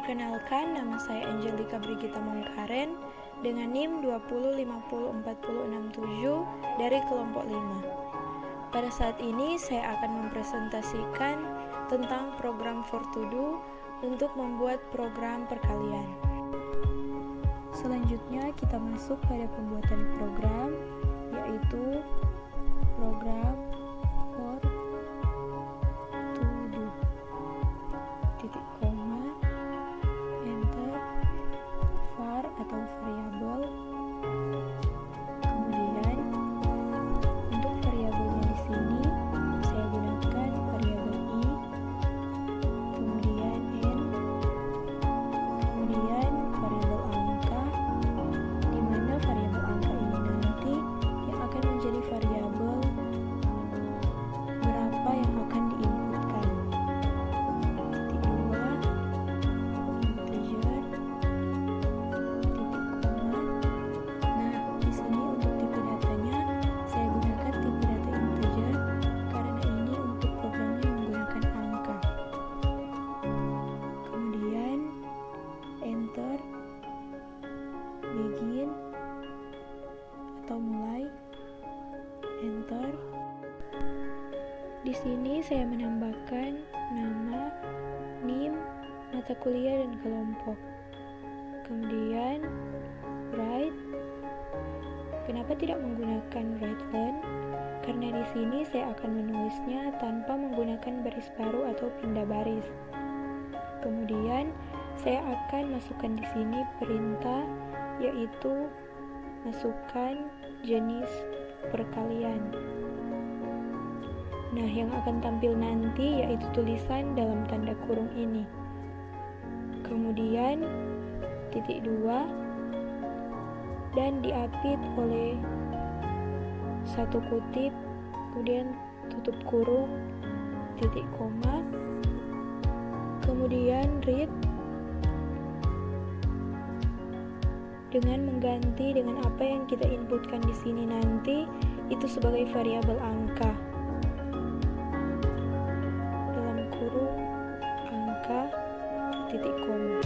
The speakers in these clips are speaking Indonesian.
Perkenalkan, nama saya Angelika Brigita Mongkaren dengan NIM 205040667 dari kelompok 5. Pada saat ini saya akan mempresentasikan tentang program For2Do untuk membuat program perkalian. Selanjutnya kita masuk pada pembuatan program, yaitu program For2Do. Titik koma, enter, var atau variabel. Kemudian untuk variabelnya di sini saya gunakan variabel i, kemudian n, kemudian variabel angka, di mana variabel angka ini nanti yang akan menjadi variabel berapa yang akan diinputkan. Titik 2, integer, titik koma. Nah, di sini untuk tipe datanya saya gunakan tipe data integer karena ini untuk programnya menggunakan angka. Kemudian enter, begin atau mulai, enter. Di sini saya menambahkan nama, NIM, mata kuliah dan kelompok. Kemudian write. Kenapa tidak menggunakan write learn? Karena di sini saya akan menulisnya tanpa menggunakan baris baru atau pindah baris. Kemudian saya akan masukkan di sini perintah, yaitu masukkan jenis perkalian. Nah, yang akan tampil nanti yaitu tulisan dalam tanda kurung ini. Kemudian titik 2 dan diapit oleh satu kutip, kemudian tutup kurung, titik koma, kemudian read dengan mengganti dengan apa yang kita inputkan di sini nanti itu sebagai variabel angka. Dalam kurung angka, titik koma.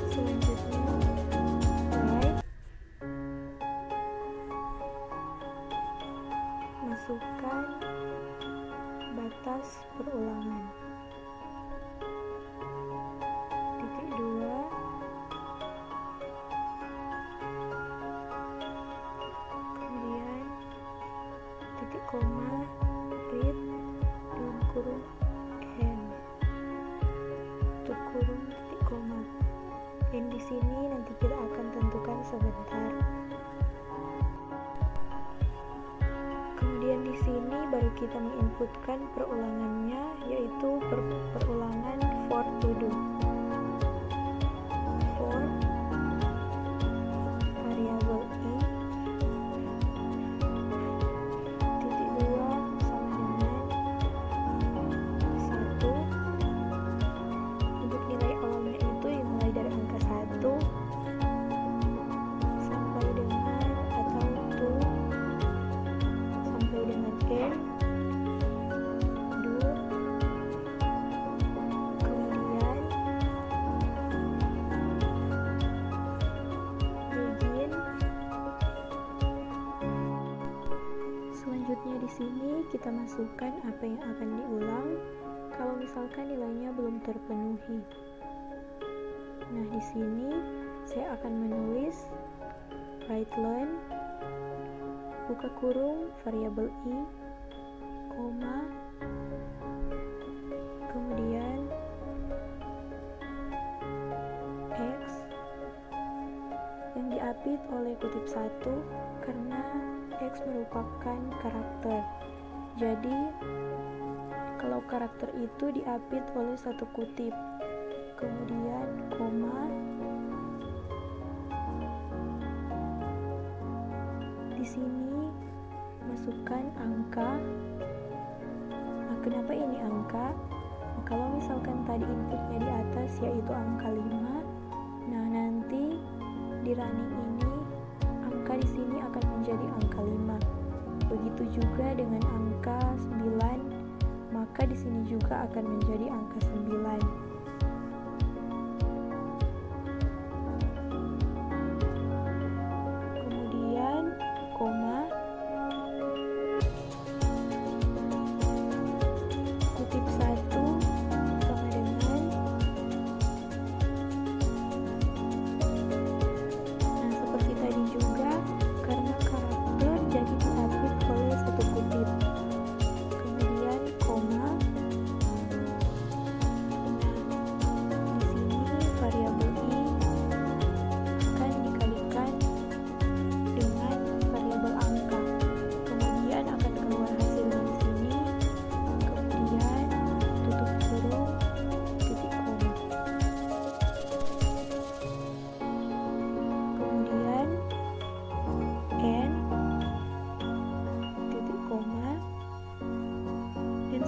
Selanjutnya write, masukkan batas perulangan. Titik 2, kemudian titik koma, read dalam kurung n, tutup kurung, titik koma. N di sini nanti kita akan tentukan sebentar. Kemudian di sini baru kita menginputkan perulangannya, yaitu perulangan For2Do. For variabel i, titik 2 sama dengan 1. Untuk nilai awalnya itu dimulai dari angka 1 sampai dengan atau 2 sampai dengan n, do, kemudian begin. Selanjutnya di sini kita masukkan apa yang akan diulang kalau misalkan nilainya belum terpenuhi. Nah, di sini saya akan menulis write learn, buka kurung, variabel i, koma, kemudian x yang diapit oleh kutip 1 karena x merupakan karakter. Jadi kalau karakter itu diapit oleh satu kutip, kemudian koma, di sini masukkan angka. Nah, kenapa ini angka? Nah, kalau misalkan tadi inputnya di atas yaitu angka 5, nah nanti di running ini angka di sini akan menjadi angka 5. Begitu juga dengan angka 9, maka di sini juga akan menjadi angka 9.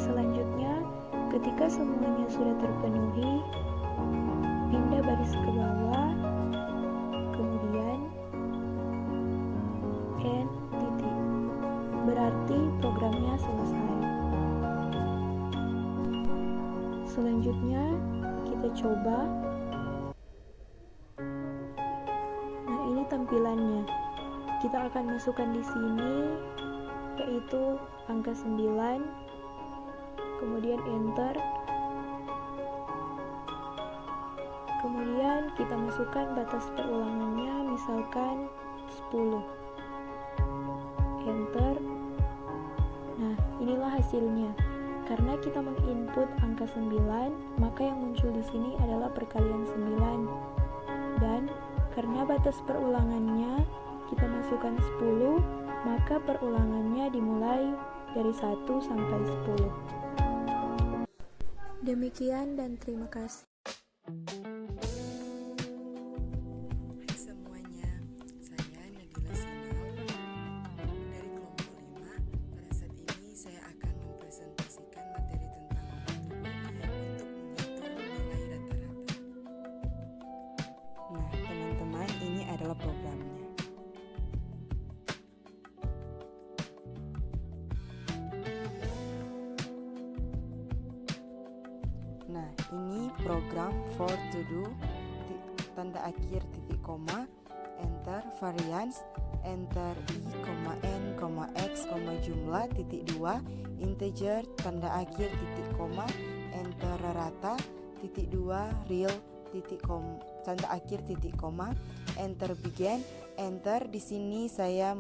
Selanjutnya, ketika semuanya sudah terpenuhi, pindah baris ke bawah, kemudian N titik. Berarti programnya selesai. Selanjutnya, kita coba. Nah, ini tampilannya. Kita akan masukkan di sini yaitu angka 9, kemudian enter. Kemudian kita masukkan batas perulangannya, misalkan 10. Enter. Nah, inilah hasilnya. Karena kita menginput angka 9, maka yang muncul di sini adalah perkalian 9. Dan karena batas perulangannya kita masukkan 10, maka perulangannya dimulai dari 1 sampai 10. Demikian dan terima kasih. Hai semuanya, saya Nabila Sinal dari kelompok 5. Pada saat ini saya akan mempresentasikan materi tentang waktu untuk menghitung nilai rata-rata. Nah, teman-teman, ini adalah programnya. Nah, ini program for to do, tanda akhir titik koma, enter variance, enter i, n, x, jumlah titik 2, integer, tanda akhir titik koma, enter rata, titik 2, real, titik koma, tanda akhir titik koma, enter begin, enter. Di sini saya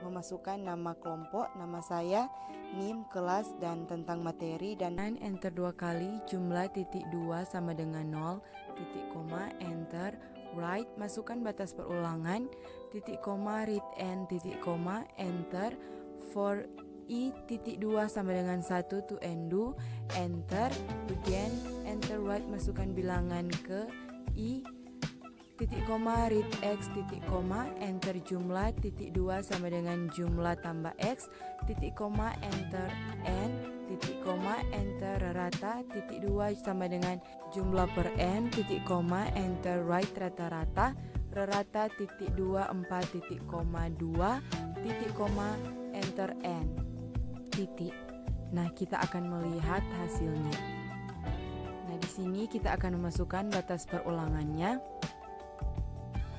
memasukkan nama kelompok, nama saya, NIM, kelas, dan tentang materi, dan enter 2 kali, jumlah titik 2 sama dengan 0, titik koma, enter, write, masukkan batas perulangan, titik koma, read n, titik koma, enter, for i, titik 2 sama dengan 1 to end, enter, begin, enter, write, masukkan bilangan ke i, titik koma, read x, titik koma, enter jumlah, titik 2 sama dengan jumlah tambah x, titik koma, enter n, titik koma, enter rata, titik 2 sama dengan jumlah per n, titik koma, enter right rata-rata, rata, titik 2, 4, titik koma, 2, titik koma, enter n, titik. Nah, kita akan melihat hasilnya. Nah, di sini kita akan memasukkan batas perulangannya.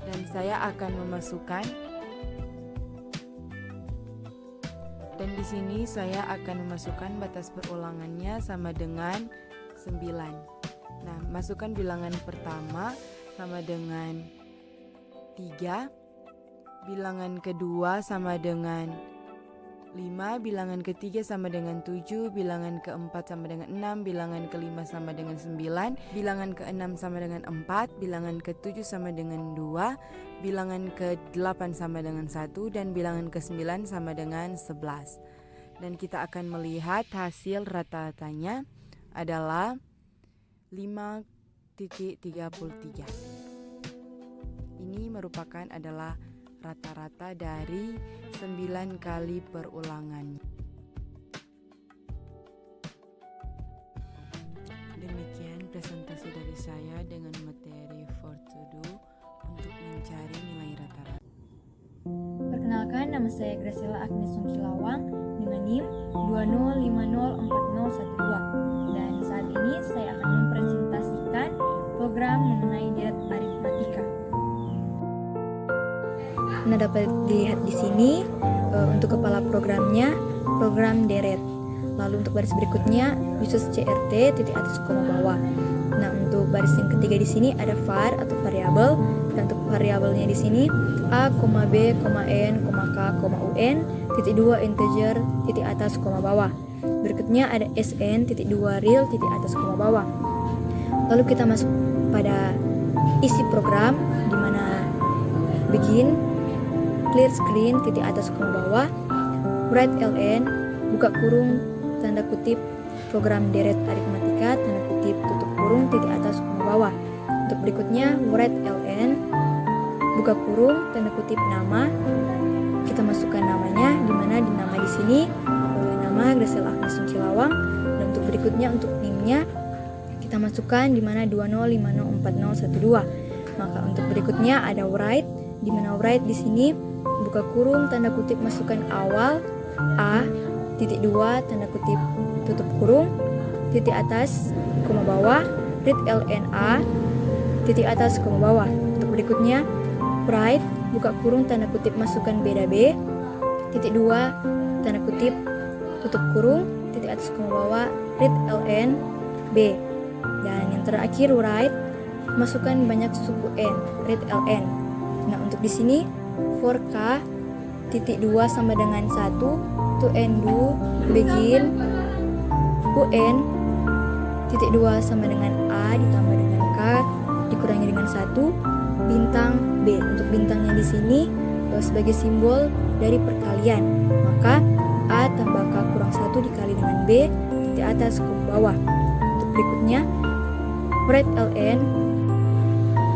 Dan saya akan memasukkan, dan di sini saya akan memasukkan batas perulangannya sama dengan 9. Nah, masukkan bilangan pertama sama dengan 3, bilangan kedua sama dengan 5, bilangan ketiga sama dengan 7, bilangan keempat sama dengan 6, bilangan kelima sama dengan 9, bilangan keenam sama dengan 4, bilangan ketujuh sama dengan 2, bilangan ke-8 sama dengan 1, dan bilangan ke-9 sama dengan 11. Dan kita akan melihat hasil rata-ratanya adalah 5.33. Ini merupakan adalah rata-rata dari 9 kali perulangan. Demikian presentasi dari saya dengan materi for to do untuk mencari nilai rata-rata. Perkenalkan, nama saya Graciela Agnes Sungkilawang dengan NIM 20504012, dan saat ini saya akan mempresentasikan program mengenai deret aritmatika. Nah, dapat dilihat di sini untuk kepala programnya program deret. Lalu untuk baris berikutnya uses CRT titik atas koma bawah. Nah, untuk baris yang ketiga di sini ada var atau variabel, dan untuk variabelnya di sini a, b, n, k, un, titik 2 integer titik atas koma bawah. Berikutnya ada sn titik 2 real titik atas koma bawah. Lalu kita masuk pada isi program di mana begin, clear screen titik atas koma bawah, write ln, buka kurung, tanda kutip, program deret aritmatika, tanda kutip, tutup kurung, titik atas koma bawah. Untuk berikutnya, write ln, buka kurung, tanda kutip, nama, kita masukkan namanya, di mana di nama di sini nama Graciela Agnes Sungkilawang, dan berikutnya untuk NIM-nya kita masukkan di mana 20504012. Maka untuk berikutnya ada write, di mana write di sini buka kurung tanda kutip masukkan awal A, titik 2 tanda kutip tutup kurung, titik atas koma bawah, read ln A, titik atas koma bawah. Untuk berikutnya write buka kurung tanda kutip masukkan beda B, titik 2 tanda kutip tutup kurung, titik atas koma bawah, read ln B. Dan yang terakhir write masukkan banyak suku n, read ln. Nah, untuk di sini for k titik 2 sama dengan 1 to endu begin un titik 2 sama dengan a ditambah dengan k dikurangi dengan 1 bintang b. Untuk bintangnya di sini sebagai simbol dari perkalian, maka a tambah k kurang 1 dikali dengan b titik atas ke bawah. Untuk berikutnya write ln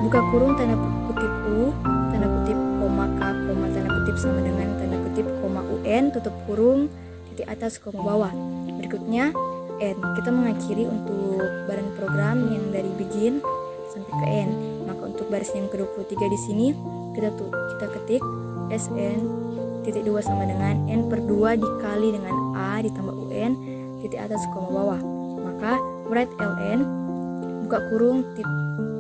buka kurung tanda kutip u tanda kutip koma k koma tanda kutip sama dengan tanda kutip koma un tutup kurung titik atas koma bawah. Berikutnya n. Kita mengakhiri untuk baran program yang dari begin sampai ke n. Maka untuk baris yang ke-23 di sini kita ketik sn titik 2 sama dengan n per 2 dikali dengan a ditambah un titik atas koma bawah. Maka write ln buka kurung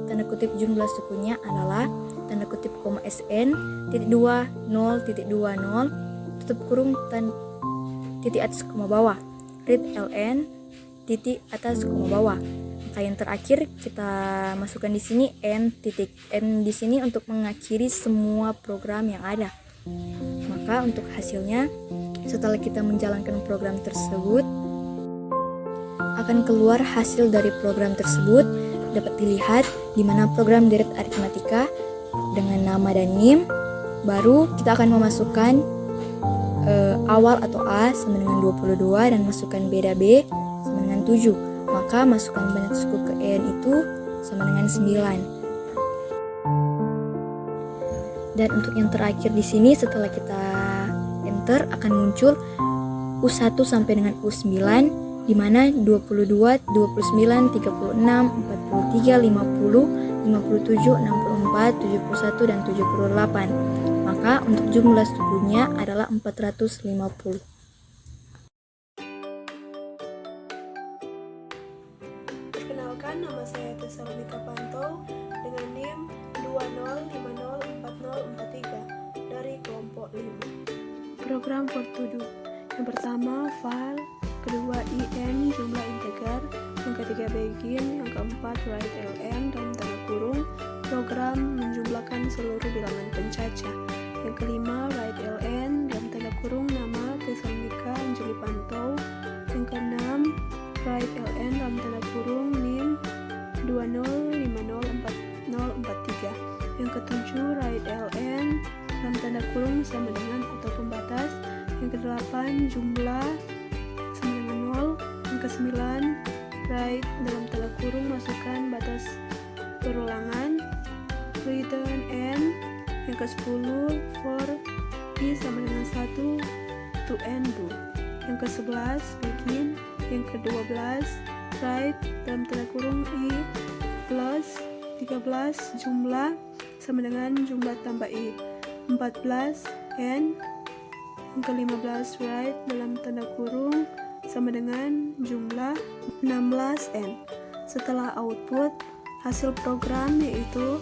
tanda kutip jumlah sukunya adalah tanda kutip koma sn titik 2 0 titik 2 0 tutup kurung titik atas koma bawah, read ln titik atas koma bawah. Maka yang terakhir kita masukkan di sini n titik n di sini untuk mengakhiri semua program yang ada. Maka untuk hasilnya setelah kita menjalankan program tersebut akan keluar hasil dari program tersebut dapat dilihat di mana program deret aritmatika dengan nama dan NIM. Baru kita akan memasukkan awal atau A sama dengan 22 dan masukkan beda B sama dengan 7. Maka masukkan banyak suku ke N itu sama dengan 9. Dan untuk yang terakhir di sini setelah kita enter akan muncul U1 sampai dengan U9 di mana 22, 29, 36, 43, 50, 57, 64, 71 dan 78. Maka untuk jumlah sukunya adalah 450. Perkenalkan, nama saya Tesalonika Panto dengan NIM 20504043 dari kelompok 5. Program for to do. Yang pertama file, kedua in jumlah integer, yang ketiga begin, yang keempat write ln dan tanda kurung program menjumlahkan seluruh bilangan pencaca, yang kelima write ln dan tanda kurung nama Tesalonika Anjeli Panto, yang keenam write ln dalam tanda kurung NIM 20504043, yang ketujuh write ln dalam tanda kurung sama dengan atau pembatas, yang kedelapan jumlah sama dengan 0, yang kesembilan write dalam tanda kurung masukkan batas perulangan return n, yang ke-10 for i sama dengan 1 to n do, yang ke-11 begin, yang ke-12 write dalam tanda kurung i plus 13 jumlah sama dengan jumlah tambah i, 14 n, yang ke-15 write dalam tanda kurung sama dengan jumlah 16n. Setelah output hasil program yaitu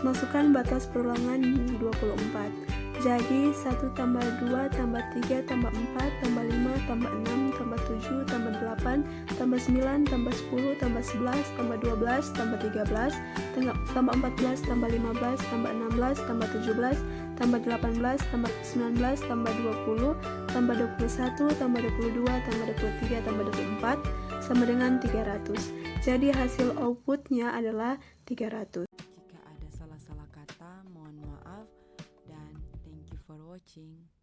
masukkan batas perulangan 24. Jadi 1 tambah 2 tambah 3 tambah 4 tambah 5 tambah 6 tambah 7 tambah 8 tambah 9 tambah 10 tambah 11 tambah 12 tambah 13 tambah 14 tambah 15 tambah 16 tambah 17 tambah 18 tambah 19 tambah 20 tambah 21 tambah 22 tambah 23 tambah 24 sama dengan 300. Jadi hasil outputnya adalah 300. Jika ada salah-salah kata, mohon maaf dan thank you for watching.